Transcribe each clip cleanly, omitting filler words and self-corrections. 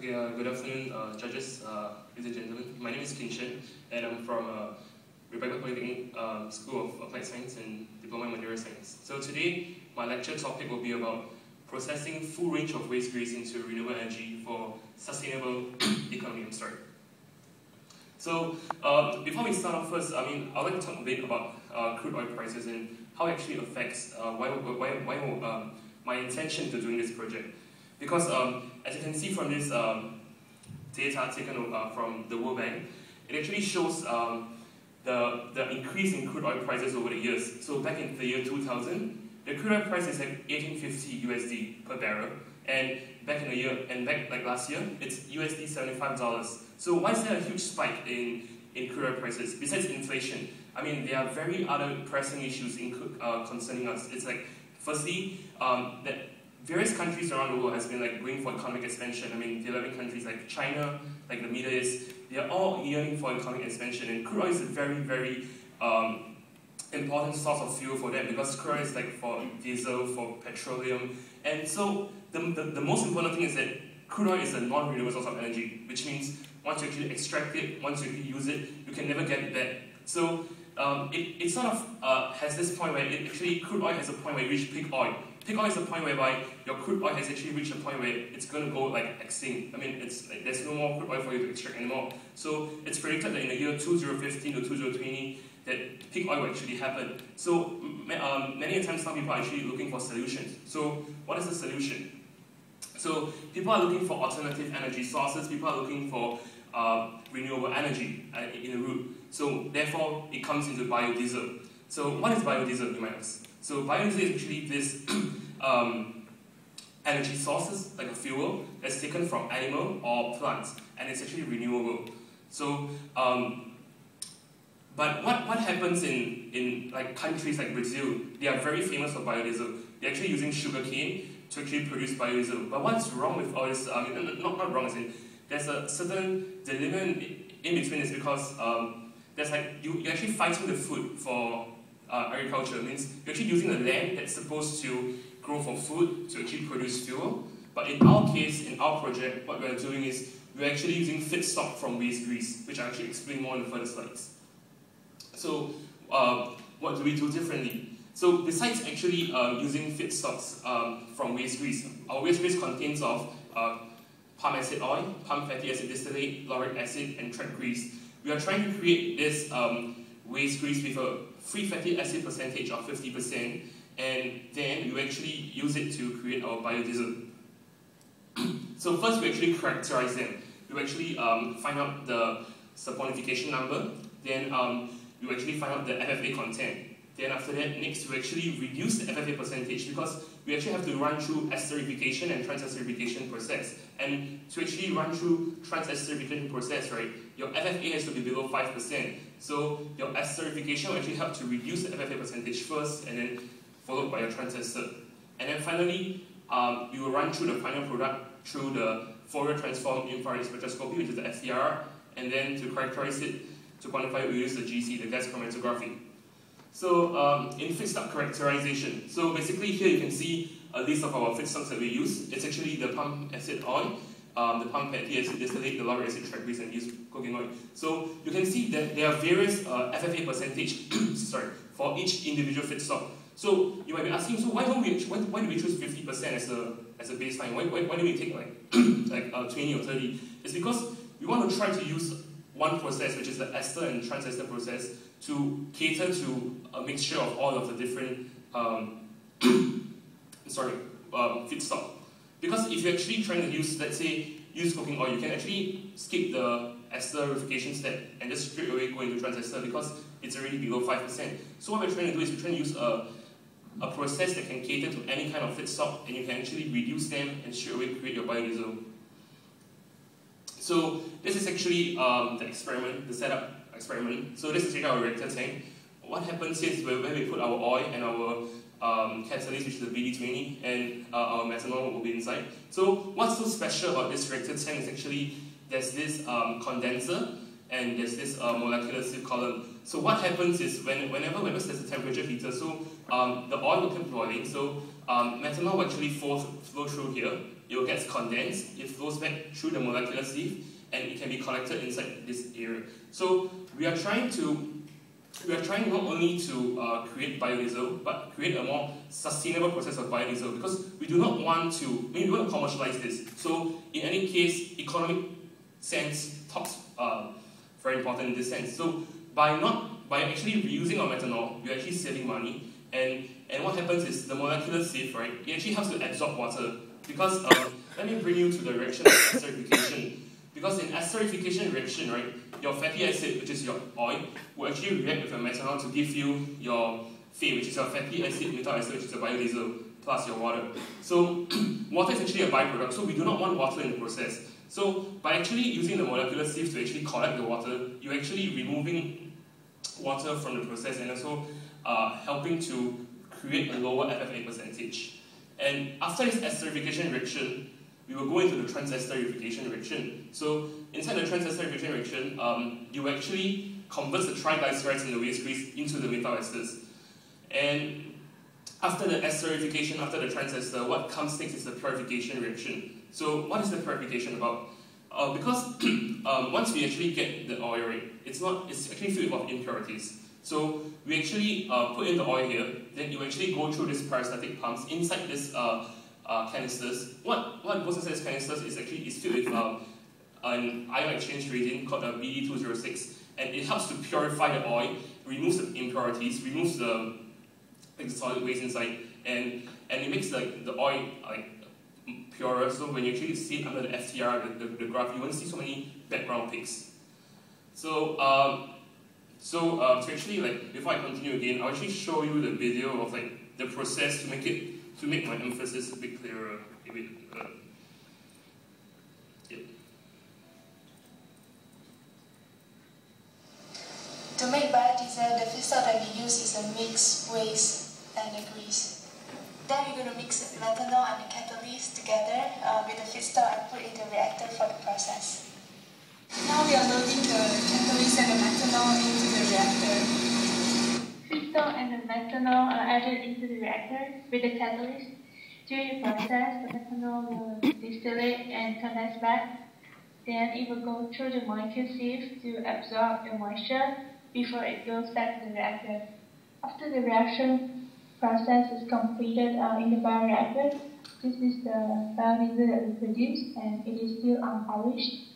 Good afternoon, judges, ladies and gentlemen. My name is Shen, and I'm from YPWLC School of Applied Science and Diploma in Material Science. So today, my lecture topic will be about processing full range of waste grades into renewable energy for sustainable economy. So before we start off first, I'd like to talk a bit about crude oil prices and how it actually affects my intention to doing this project. Because as you can see from this data taken from the World Bank, it actually shows the increase in crude oil prices over the years. So back in the year 2000, the crude oil price is like 1850 USD per barrel, and back last year, it's USD $75. So why is there a huge spike in crude oil prices? Besides inflation, there are very other pressing issues concerning us. It's like, firstly, that various countries around the world has been going for economic expansion. The 11 countries like China, like the Middle East, they are all yearning for economic expansion, and crude oil is a very, very important source of fuel for them, because crude oil is for diesel, for petroleum, and so the most important thing is that crude oil is a non-renewable source of energy, which means once you actually extract it, once you actually use it, you can never get it back. So it sort of has this point where crude oil has a point where it reaches peak oil. Peak oil is the point whereby your crude oil has actually reached a point where it's going to go extinct. There's no more crude oil for you to extract anymore. So it's predicted that in the year 2015 to 2020 that peak oil will actually happen. So many times some people are actually looking for solutions. So what is the solution? So people are looking for alternative energy sources. People are looking for renewable energy in the route. So therefore it comes into biodiesel. So what is biodiesel, you might ask? So biodiesel is actually this energy sources, like a fuel, that's taken from animal or plants, and it's actually renewable. So, but what happens in countries like Brazil? They are very famous for biodiesel. They're actually using sugarcane to actually produce biodiesel. But what's wrong with all this? Not wrong, as in there's a certain dilemma in between. Is because there's you're actually fighting the food for agriculture. It means you're actually using the land that's supposed to grow for food to actually produce fuel. But in our case, in our project, what we're doing is we're actually using feedstock from waste grease, which I'll actually explain more in the further slides. So what do we do differently? So besides actually using feedstocks from waste grease, our waste grease contains of palm acid oil, palm fatty acid distillate, lauric acid, and track grease. We are trying to create this waste grease with a free fatty acid percentage of 50%, and then we actually use it to create our biodiesel. So first we actually characterize them. We actually find out the saponification number, then we actually find out the FFA content. Then after that, next we actually reduce the FFA percentage, because we actually have to run through esterification and trans-esterification process. And to actually run through trans-esterification process, right, your FFA has to be below 5%. So your esterification will actually help to reduce the FFA percentage first, and then followed by your trans-ester. And then finally, we will run through the final product through the Fourier transform infrared spectroscopy, which is the FTIR, and then to characterize it, to quantify it, we use the GC, the gas chromatography. So in feedstock characterization, so basically here you can see a list of our feedstocks that we use. It's actually the palm acid oil, the palm fatty acid distillate, the lauric acid track grease, and used cooking oil. So you can see that there are various FFA percentage for each individual feedstock. So you might be asking, so why do we choose 50% as a baseline? Why don't we take 20 or 30? It's because we want to try to use one process, which is the ester and trans-ester process, to cater to a mixture of all of the different feedstock. Because if you're actually trying to use, let's say, use cooking oil, you can actually skip the esterification step and just straight away go into trans-ester, because it's already below 5%. So what we're trying to do is we're trying to use a process that can cater to any kind of feedstock, and you can actually reduce them and straight away create your biodiesel. So this is actually the experiment, the setup experiment. So this is our reactor tank. What happens is when we put our oil and our catalyst, which is the BD20, and our methanol will be inside. So what's so special about this reactor tank is actually there's this condenser, and there's this molecular sieve column. So what happens is whenever there's a temperature heater, so the oil will keep boiling, so methanol will actually flow through here, it will get condensed, it flows back through the molecular sieve, and it can be collected inside this area. So we are trying not only to create biodiesel, but create a more sustainable process of biodiesel, because we do not want to, we want to commercialize this. So in any case, economic sense talks very important in this sense. So by actually reusing our methanol, we're actually saving money, and what happens is the molecular sieve, right, it actually helps to absorb water, because let me bring you to the reaction of esterification. Because in esterification reaction, right, your fatty acid, which is your oil, will actually react with your methanol to give you your FA, which is your fatty acid methyl ester, which is a biodiesel, plus your water. So water is actually a byproduct, so we do not want water in the process. So by actually using the molecular sieve to actually collect the water, you're actually removing water from the process and also helping to create a lower FFA percentage. And after this esterification reaction, we will go into the trans-esterification reaction. So inside the trans-esterification reaction, you actually convert the triglycerides in the waste phase into the methyl esters. And after the esterification, after the trans-ester, what comes next is the purification reaction. So what is the purification about? Because once we actually get the oil, right, it's actually filled with impurities. So we actually put in the oil here, then you actually go through this peristaltic pumps inside this canisters. What goes inside these canisters is filled with an ion exchange reagent called a BD206, and it helps to purify the oil, removes the impurities, removes the solid waste inside, and it makes the oil purer. So when you actually see it under the FTR, the graph, you won't see so many background peaks. So to actually, before I continue again, I'll actually show you the video of the process to make my emphasis a bit clearer. To make biodiesel, the feedstock that we use is a mixed waste and the grease. Then we're going to mix methanol and the catalyst together with the feedstock and put it in the reactor for the process. Now we are loading the catalyst and the methanol into the reactor. Feedstock and the methanol are added into the reactor with the catalyst. During the process, the methanol will distillate and condense back. Then it will go through the molecule sieve to absorb the moisture before it goes back to the reactor. After the reaction process is completed in the bioreactor, this is the biodiesel that we produce, and it is still unpolished.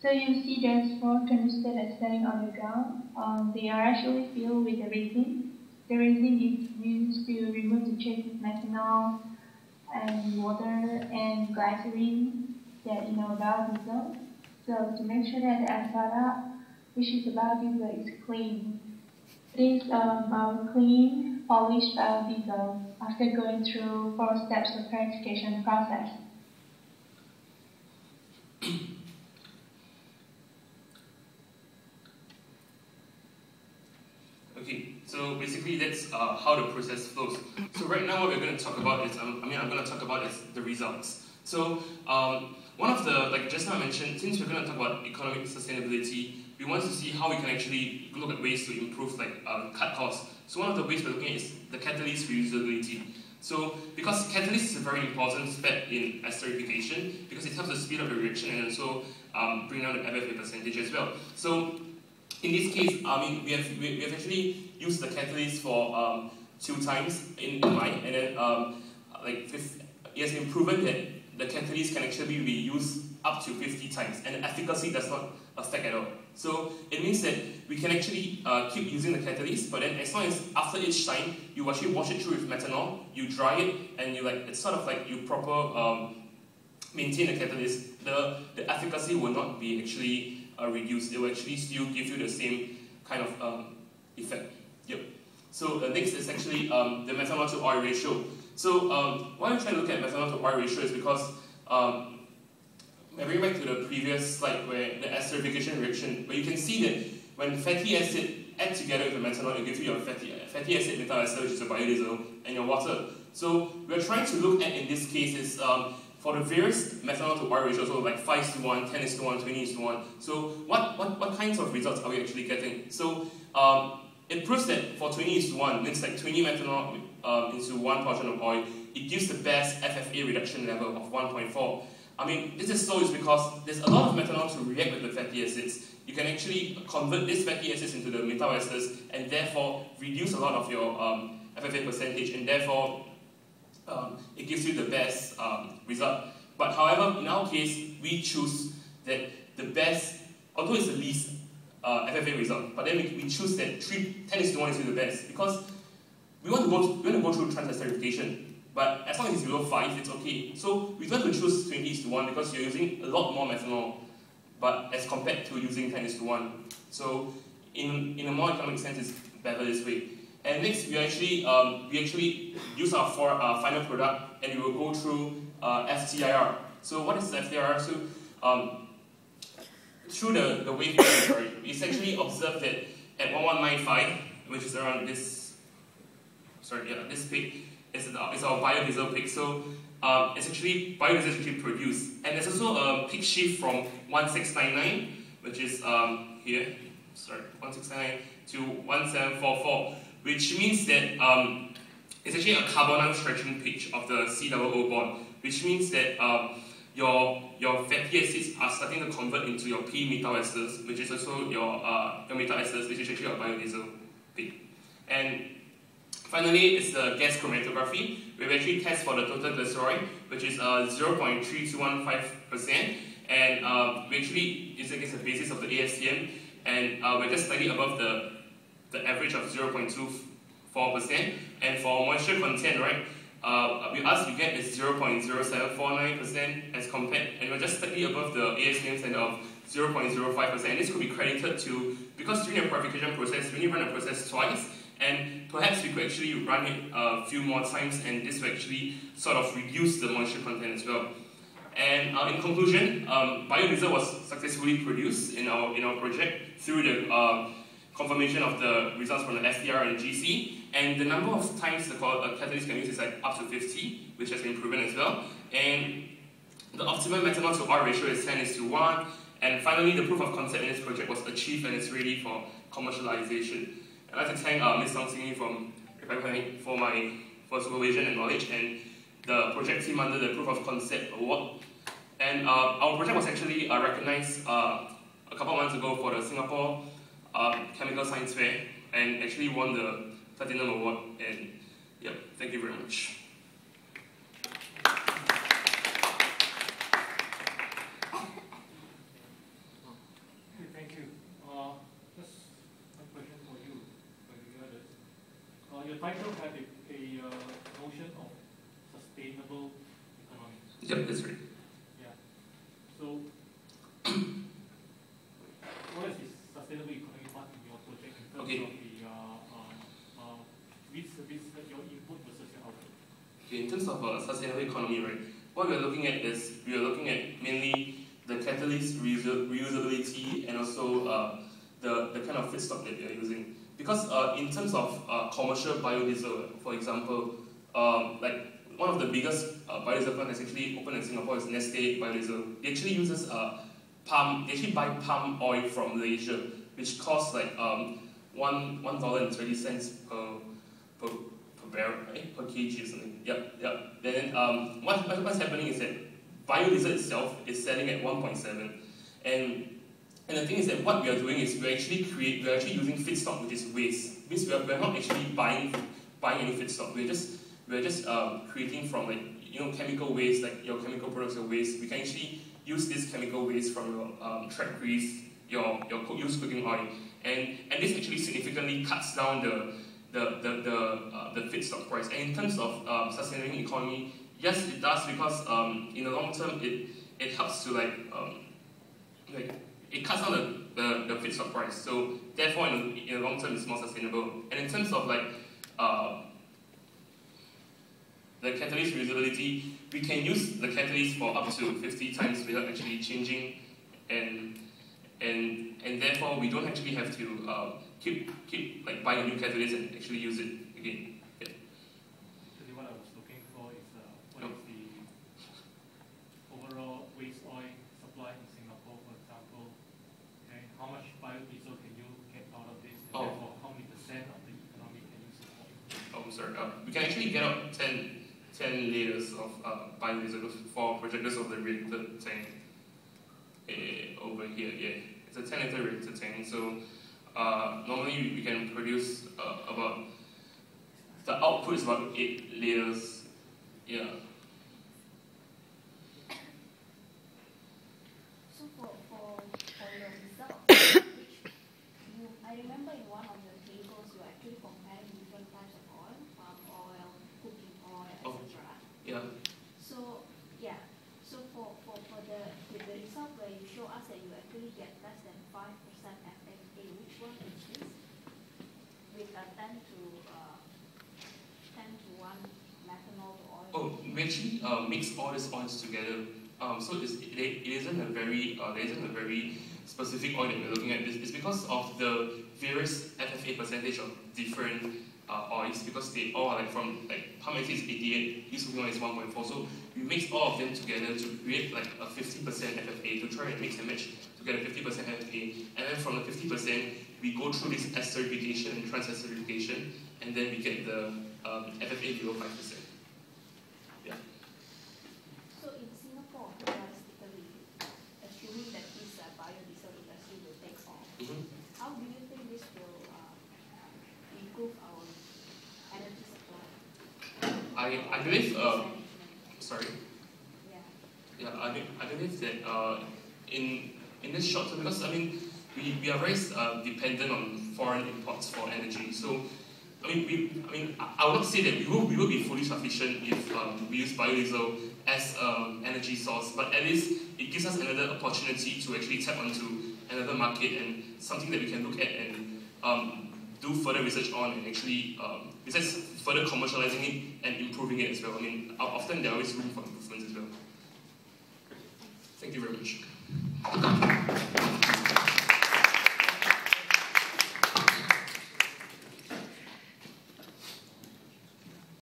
So you see there's 4 canisters that's standing on the ground. They are actually filled with the resin. The resin is used to remove the traces of methanol and water and glycerin that in our biodiesel. So to make sure that the end product, which is the biodiesel, is clean. This is our clean, polished biodiesel after going through 4 steps of purification process. Okay, so basically that's how the process flows. So right now what we're going to talk about is, I'm going to talk about is the results. So one of the, just now I mentioned, since we're going to talk about economic sustainability, we want to see how we can actually look at ways to improve, cut costs. So one of the ways we're looking at is the catalyst reusability. So because catalyst is a very important step in esterification, because it helps to speed up the reaction and also bring down the FFA percentage as well. So in this case, we have actually used the catalyst for 2 times in line, and then it has been proven that the catalyst can actually be used up to 50 times, and the efficacy does not affect at all. So it means that we can actually keep using the catalyst, but then as long as after each time you actually wash it through with methanol, you dry it, and it's sort of like you proper maintain the catalyst, the efficacy will not be actually reduced. It will actually still give you the same kind of effect. Yep. So next is actually the methanol to oil ratio. So why I'm trying to look at methanol to oil ratio is because bring back to the previous slide where the esterification reaction, where you can see that when fatty acid add together with the methanol, it gives you your fatty acid methyl ester, which is a biodiesel, and your water. So we're trying to look at, in this case, is for the various methanol to oil ratio, so like 5:1, 10:1, 20:1, so what kinds of results are we actually getting? So it proves that for 20:1, means like 20 methanol into 1 portion of oil, it gives the best FFA reduction level of 1.4. I mean, this is so is because there's a lot of methanol to react with the fatty acids. You can actually convert these fatty acids into the methyl esters and therefore reduce a lot of your FFA percentage, and therefore it gives you the best result. But however, in our case, we choose that the best, although it's the least FFA result, but then we choose that 10:1 is the best because we want to go through transesterification. But as long as it's below 5, it's okay. So we want to choose 20:1 because you're using a lot more methanol, but as compared to using 10:1. So in a more economic sense, it's better this way. And next, we actually use our final product, and we will go through FTIR. So what is FTIR? So through the wave theory, we essentially observed that at 1195, which is around this, this peak, is our biodiesel peak. So it's actually biodiesel is actually produced, and there's also a peak shift from 1699, which is here, 1699 to 1744, which means that it's actually a carbonyl stretching pitch of the C-double-O bond, which means that your fatty acids are starting to convert into your P-methyl esters, which is also your methyl esters, which is actually your biodiesel peak. And finally, it's the gas chromatography, where we actually test for the total glycerol, which is 0.3215%, and we actually use it against the basis of the ASTM, and we're just slightly above the average of 0.24%, and for moisture content, right, with us we get is 0.0749% as compared, and we're just slightly above the ASTM standard of 0.05%. This could be credited to, because during the purification process, we only run the process twice, and perhaps we could actually run it a few more times, and this will actually sort of reduce the moisture content as well. And in conclusion, biodiesel was successfully produced in our project through the confirmation of the results from the FTR and GC, and the number of times the catalyst can use is like up to 50, which has been proven as well. And the optimal methanol to oil ratio is 10:1, and finally the proof of concept in this project was achieved and it's ready for commercialization. I'd like to thank Ms. Tong Sing for supervision and knowledge, and the project team under the Proof of Concept Award. And our project was actually recognized a couple of months ago for the Singapore Chemical Science Fair, and actually won the Platinum Award. And yep, thank you very much. Thank you. Just a question for you, for the others. Your title had a notion of sustainable economy. Yep, that's right. Yeah. So, what is this sustainable economy part in your project in terms of the your input versus your output? Okay, in terms of sustainable economy, right, what we're looking at is mainly the catalyst reusability and also the kind of feedstock that we are using. Because in terms of commercial biodiesel, for example, like one of the biggest biodiesel plants that's actually open in Singapore is Neste Biodiesel. They actually uses they actually buy palm oil from Malaysia, which costs like $1.30 per barrel, right? Per kg or something. Yep. Then what's happening is that biodiesel itself is selling at 1.7, and the thing is that what we are doing is we're actually using feedstock, which is waste. Means we're not actually buying any feedstock. We're just creating from, like, chemical waste, like your chemical products or waste. We can actually use this chemical waste from your track grease, your used cooking oil, and this actually significantly cuts down the feedstock price. And in terms of sustainable economy, yes, it does, because in the long term it helps to it cuts down the feedstock price. So therefore, in the long term, it's more sustainable. And in terms of the catalyst reusability, we can use the catalyst for up to 50 times without actually changing, and therefore we don't actually have to keep buying a new catalyst and actually use it again. Yeah. Actually, what I was looking for is what is we can actually get out 10 liters of biodiesel for projectors of the reactor tank over here. Yeah, it's a 10 liter reactor tank. So normally we can produce about, the output is about 8 liters. Yeah. So for your result, I remember in one of the tables you actually comparing different types of oil, palm oil, cooking oil, etc. Yeah. So yeah, so for the result where you show us that you actually get less than 5% FFA, which one is this? With a 10 to 1 methanol to oil. Oh, we actually mix all these oils together. So it isn't a very there isn't a very specific oil that we're looking at. It's because of the various FFA percentage of different oils, because they all are like from palm oil is 88, used cooking oil is 1.4. So we mix all of them together to create like a 50% FFA, to try and mix and match to get a 50% FFA. And then from the 50%, we go through this esterification and trans-esterification, and then we get the FFA below 5%. Yeah. So in Singapore, realistically, assuming that this biodiesel industry will take off, how do you think this will improve our energy supply? I believe, sorry? Yeah. Yeah, I believe that in this short term, because I mean, we are very dependent on foreign imports for energy. So I would not say that we will be fully sufficient if we use biodiesel as an energy source, but at least it gives us another opportunity to actually tap onto another market and something that we can look at and do further research on, and actually besides further commercializing it and improving it as well. I mean, often there are always room for improvement as well. Thank you very much.